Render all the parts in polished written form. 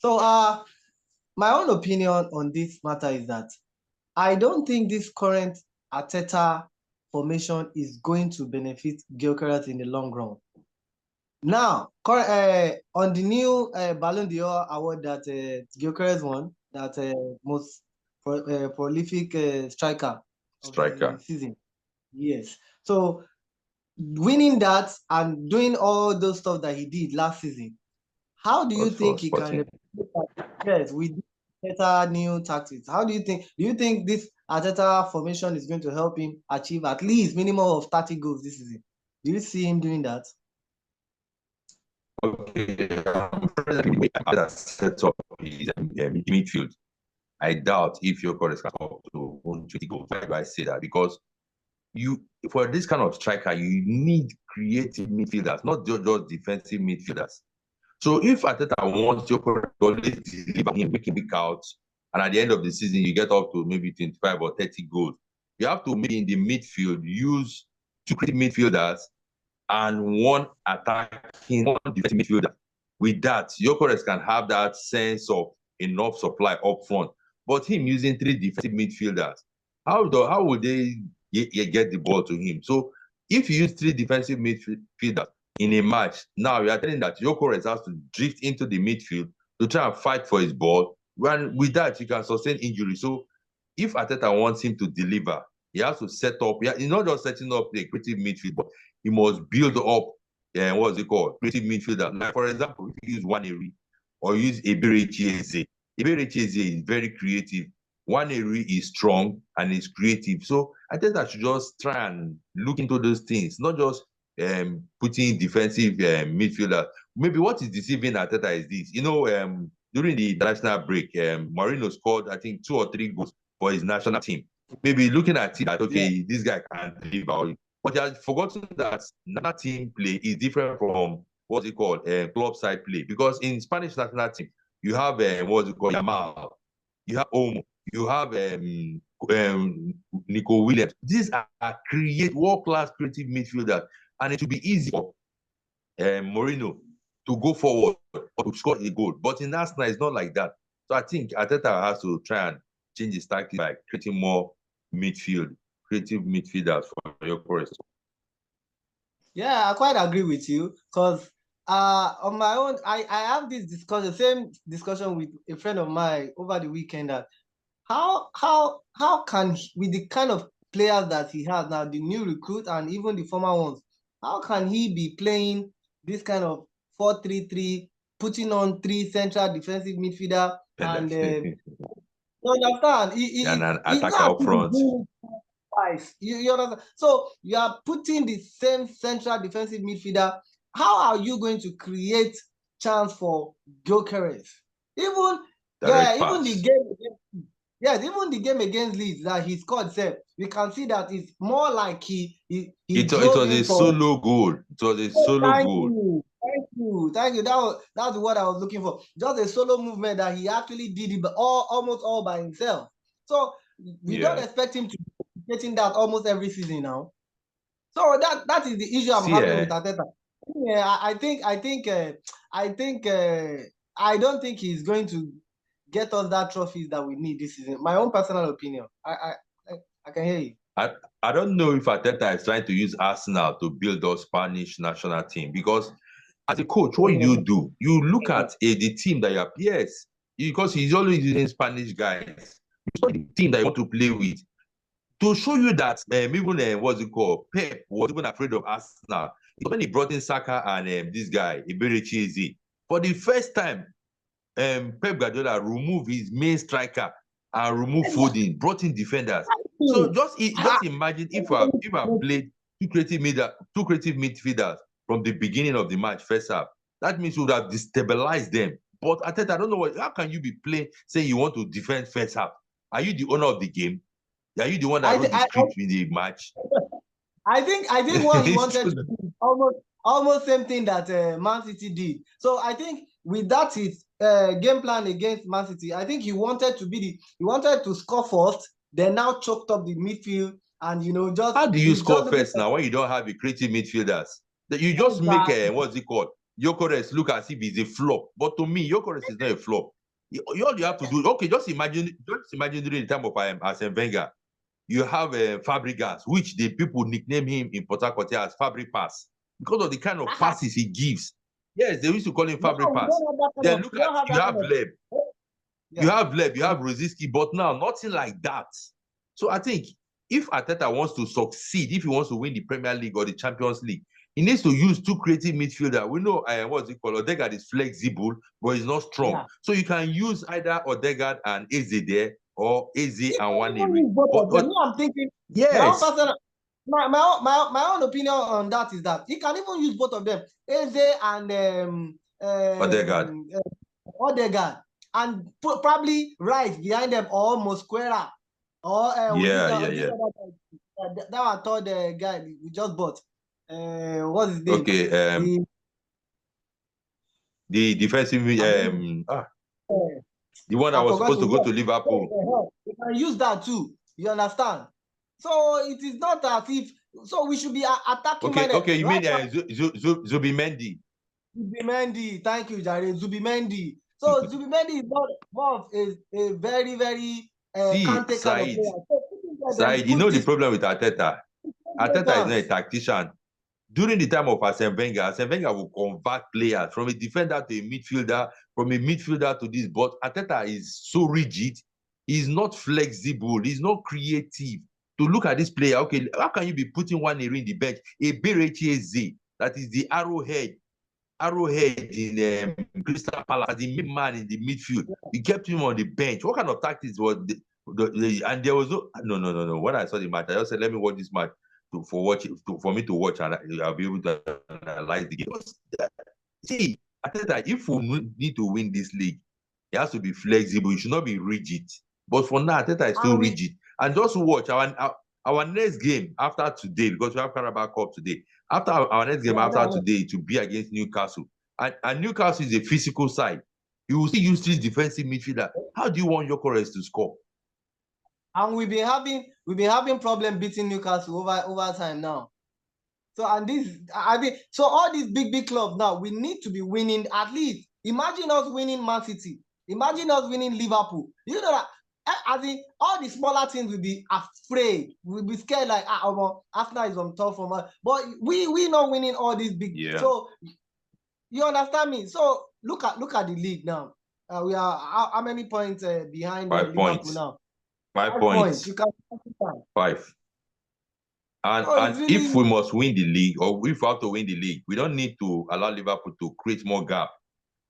So my own opinion on this matter is that I don't think this current Arteta formation is going to benefit Gyokeres in the long run. Now, on the new Ballon d'Or award that Gyokeres won, that most prolific striker of the Striker. season. Yes. So winning that and doing all those stuff that he did last season, how do you Was for think he can Sporting. replicate that? Yes, with better new tactics? How do you think this Arteta formation is going to help him achieve at least minimum of 30 goals this season? Do you see him doing that? Okay, presently the way Arteta set up his midfield, I doubt if your Gyokeres can come up to 20 goals. Why do I say that? Because you, for this kind of striker, you need creative midfielders, not just defensive midfielders. So if Arteta wants your to always deliver him week in, week out, and at the end of the season you get up to maybe 25 or 30 goals, you have to maybe in the midfield use two creative midfielders and one attacking, one defensive midfielder. With that, Gyokeres can have that sense of enough supply up front. But him using three defensive midfielders, how would they get the ball to him? So if you use three defensive midfielders in a match, now you are telling that Gyokeres has to drift into the midfield to try and fight for his ball. And with that, you can sustain injury. So if Arteta wants him to deliver, he has to set up. He's not just setting up the creative midfield, but he must build up. What's it called? Creative midfielder. Like for example, if you use Waneri or use Eberechi is very creative. Waneri is strong and is creative. So I think I should just try and look into those things, not just putting defensive midfielder. Maybe what is deceiving Arteta is this. During the national break, Mourinho scored, I think, 2 or 3 goals for his national team. Maybe looking at it that, okay, Yeah. this guy can deliver. But he has forgotten that national team play is different from what's it called, club side play. Because in Spanish national team, you have what's it called, Yamal, you have Omo, you have Nico Williams. These are world-class creative midfielders, and it will be easy for Mourinho to go forward or to score a goal. But in Arsenal, it's not like that. So I think Arteta has to try and change his tactics by creating more creative midfielders for Gyokeres. Yeah, I quite agree with you because on my own, I have this discussion, same discussion with a friend of mine over the weekend that how can he, with the kind of players that he has now, the new recruit and even the former ones, how can he be playing this kind of 4-3-3, putting on three central defensive midfielder and you understand? And an He's attacker not up front. twice. You understand? So you are putting the same central defensive midfielder. How are you going to create chance for Gyokeres? Even Direct even pass. the game. Yes, even the game against Leeds that he scored, we can see that it's more like he It drove was in a for. solo goal. It was a solo Thank goal. you, thank you, thank you. That's what I was looking for. Just a solo movement that he actually did it, but almost all by himself. So we don't expect him to be getting that almost every season now. So that is the issue I'm See, having with Arteta. Yeah, I don't think he's going to get us that trophies that we need this season. My own personal opinion. I can hear you. I don't know if Arteta is trying to use Arsenal to build our Spanish national team, because as a coach, what do? You look at the team that you have, yes, because he's always using Spanish guys. You saw the team that you want to play with. To show you that even what's it called, Pep was even afraid of Arsenal. When he brought in Saka and this guy, Eberechi, for the first time, Pep Guardiola removed his main striker and removed Foden, brought in defenders. So just imagine if I played two creative midfielders from the beginning of the match, first half. That means we would have destabilized them. But Arteta, I don't know how can you be playing saying you want to defend first half? Are you the owner of the game? Are you the one that wrote the script in the match? I think what he wanted to do is almost same thing that Man City did. So I think with that his game plan against Man City, I think he wanted to score first, then now choked up the midfield, and just how do you score just first now when you don't have the creative midfielders? That you just make what's it called? Gyokeres look as if he's a flop. But to me, Gyokeres is not a flop. All you have to do, okay, just imagine during the time of Arsene Wenger, you have Fabregas, which the people nickname him in Port Harcourt as Fabregas because of the kind of passes he gives. Yes, they used to call him Fabregas. Then look at you have Leb. Yeah. You have Leb, you have Rosicky, but now nothing like that. So I think if Arteta wants to succeed, if he wants to win the Premier League or the Champions League, he needs to use two creative midfielders. We know what's it called? Odegaard is flexible, but he's not strong. Yeah. So you can use either Odegaard and Eze there, or Eze and Waneri. But I'm thinking, yes. My own opinion on that is that he can even use both of them, Eze and Odegaard. And probably right behind them, or Mosquera, or that I thought the guy we just bought. What's his name? Okay, the defensive the one that was supposed to go to Liverpool. You can use that too. You understand? So it is not as if. So we should be attacking. Okay, you mean Zubimendi? Zubimendi, thank you, Jare. Zubimendi. So Zubimendi is more of a very, very Said, Said, you know the problem with Arteta? Arteta is not a tactician. During the time of Arsene Wenger will convert players from a defender to a midfielder, from a midfielder to this. But Arteta is so rigid. He's not flexible. He's not creative. To look at this player, okay, how can you be putting Waneri in the bench? A Beretier, that is the arrowhead in Crystal Palace, the main man in the midfield. You kept him on the bench. What kind of tactics was and there was no. When I saw the match, I just said, let me watch this match for me to watch, and I'll be able to analyze the game. See, I think that if we need to win this league, it has to be flexible. It should not be rigid. But for now, Arteta is still rigid. And just watch our next game after today, because we have Carabao Cup today. After our next game after today, to be against Newcastle. And Newcastle is a physical side. You will still use this defensive midfielder. How do you want Gyokeres to score? And we've been having problem beating Newcastle over time now. So so all these big clubs now, we need to be winning at least. Imagine us winning Man City. Imagine us winning Liverpool. You know that all the smaller teams will be afraid. We'll be scared like Arsenal is on top of us. But we not winning all these big. Yeah. So you understand me? So look at the league now. We are how many points behind Liverpool now? 5 points. You can 5. And really, if we must win the league, or if we have to win the league, we don't need to allow Liverpool to create more gap.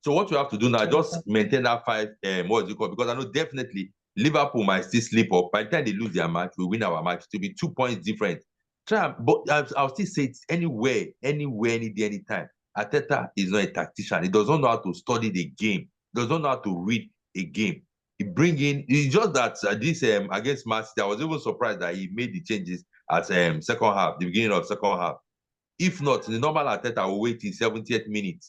So what you have to do now, just maintain that 5 because I know definitely Liverpool might still slip up. By the time they lose their match, we win our match. To be 2 points different. But I'll still say it's anywhere, any day, anytime. Arteta is not a tactician. He does not know how to study the game. He does not know how to read a game. It's just that this against Man City, I was even surprised that he made the changes at second half, the beginning of second half. If not, the normal Arteta will wait till 70th minute.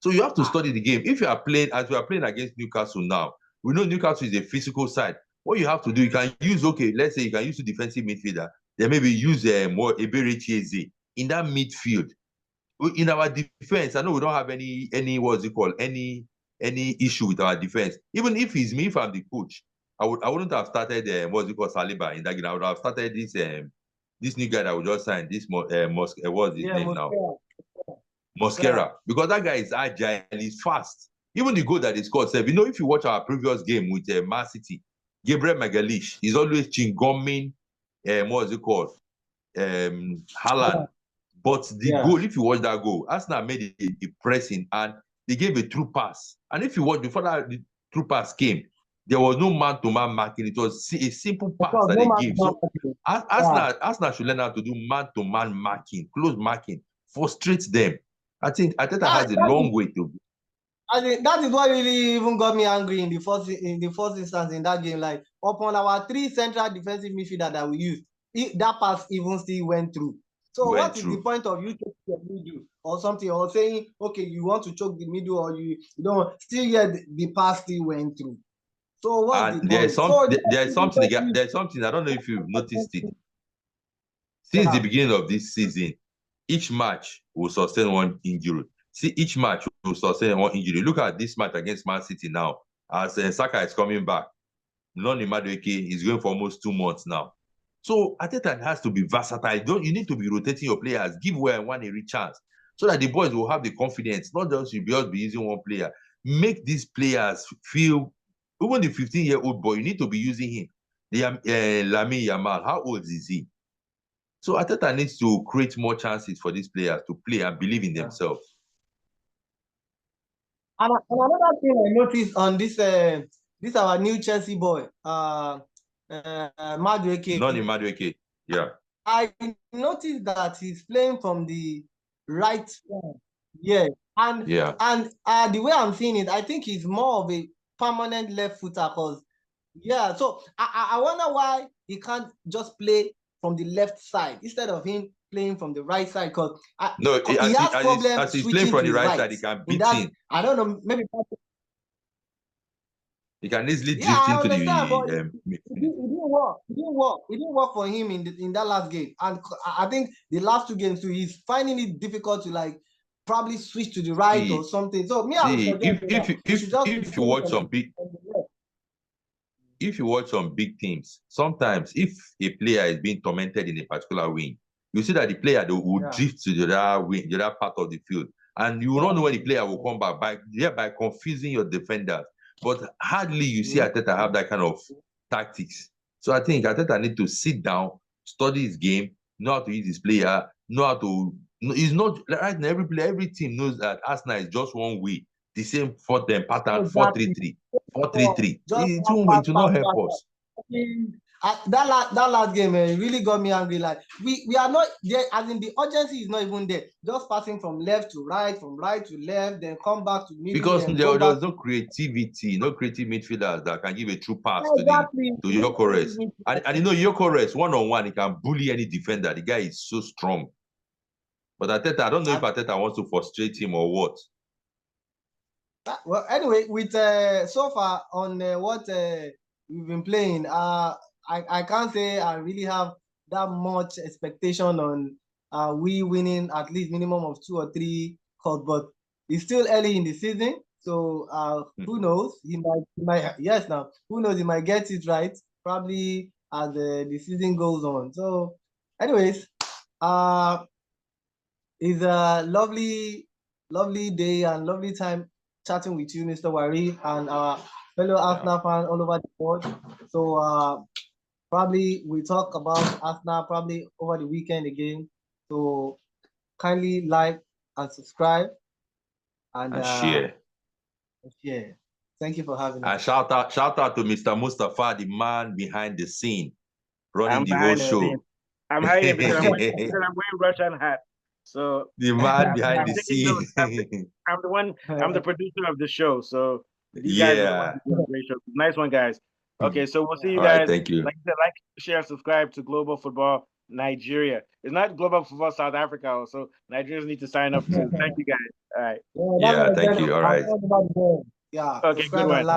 So you have to study the game. If you are playing, as we are playing against Newcastle now, we know Newcastle is a physical side. What you have to do, you can use, let's say you can use a defensive midfielder, then maybe use more Eberechi in that midfield. In our defense, I know we don't have any issue with our defense. Even if it's me, if I'm the coach, I wouldn't have started Saliba in that game. I would have started this new guy that we just signed, this what's his name now? Mosquera. Because that guy is agile, he's fast. Even the goal that he scored, if you watch our previous game with Man City, Gabriel Magalhaes is always chingumming Haaland. But the goal, if you watch that goal, Arsenal made a pressing and they gave a through pass. And if you watch, before that the through pass came, there was no man-to-man marking. It was a simple pass that they gave. So Arsenal should learn how to do man-to-man marking, close marking, frustrate them. I think Arteta has a long way to go. I think that is what really even got me angry in the first instance in that game. Like upon our 3 central defensive midfielder that we used, that pass even still went through. So what is the point of you choking the middle or something, or saying, okay, you want to choke the middle, or you don't still yet the pass still went through? So what's the point? There's something I don't know if you've noticed it. Since the beginning of this season, each match will sustain one injury. See, each match will sustain one injury. Look at this match against Man City now. As Saka is coming back, Noni Madueke is going for almost 2 months now. So Arteta has to be versatile. You need to be rotating your players. Give where one a chance so that the boys will have the confidence. Not just you be using one player. Make these players feel. Even the 15-year-old boy, you need to be using him. Lamine Yamal, how old is he? So Arteta needs to create more chances for these players to play and believe in themselves. And another thing I noticed on this our new Chelsea boy, Madueke. Noni Madueke, yeah. I noticed that he's playing from the right side. Yeah. And the way I'm seeing it, I think he's more of a permanent left footer because so I wonder why he can't just play from the left side instead of him playing from the right side because he has problems as he's switching playing from to the right right. side, he can beat him. I don't know, maybe he can easily drift into the it didn't work for him in that last game. And I think the last 2 games too, he's finding it difficult to like probably switch to the right or something. So if you watch some big teams, sometimes if a player is being tormented in a particular wing, you see that the player will drift to the other wing, the other part of the field, and you will not know when the player will come back by confusing your defenders. But hardly you see Arteta have that kind of tactics. So I think Arteta need to sit down, study his game, know how to use his player, know how to. It's not right now. Every team knows that Arsenal is just one way, the same for them pattern 4-3-3. 4-3-3. It will not help us. That last game really got me angry. Like we are not there, as in the urgency is not even there. Just passing from left to right, from right to left, then come back to middle. Because there was no creativity, no creative midfielders that can give a true pass to Gyokeres. And you know, Gyokeres, one-on-one, he can bully any defender. The guy is so strong. But Arteta, I don't know if Arteta wants to frustrate him or what. Well, anyway, with so far on what we've been playing, I can't say I really have that much expectation on we winning at least minimum of 2 or 3 calls, but it's still early in the season, so who knows? He might who knows? He might get it right probably as the season goes on. So, anyways, it's a lovely day and lovely time chatting with you, Mr. Wari, and our fellow Arsenal fan all over the world. So probably we talk about Arsenal probably over the weekend again. So kindly like and subscribe and share. Yeah. Thank you for having us. And shout out to Mr. Mustafa, the man behind the scene, running the whole show. I'm hiding because I'm wearing Russian hat. So the man behind the scene. I'm the producer of the show. So you guys are doing a great show. Nice one, guys. Okay, so we'll see you guys. Right, thank you. Like I said, like, share, subscribe to Global Football Nigeria. It's not Global Football South Africa, so Nigerians need to sign up too. Thank you guys. All right. Yeah, thank you. All right. Yeah. Okay, good one.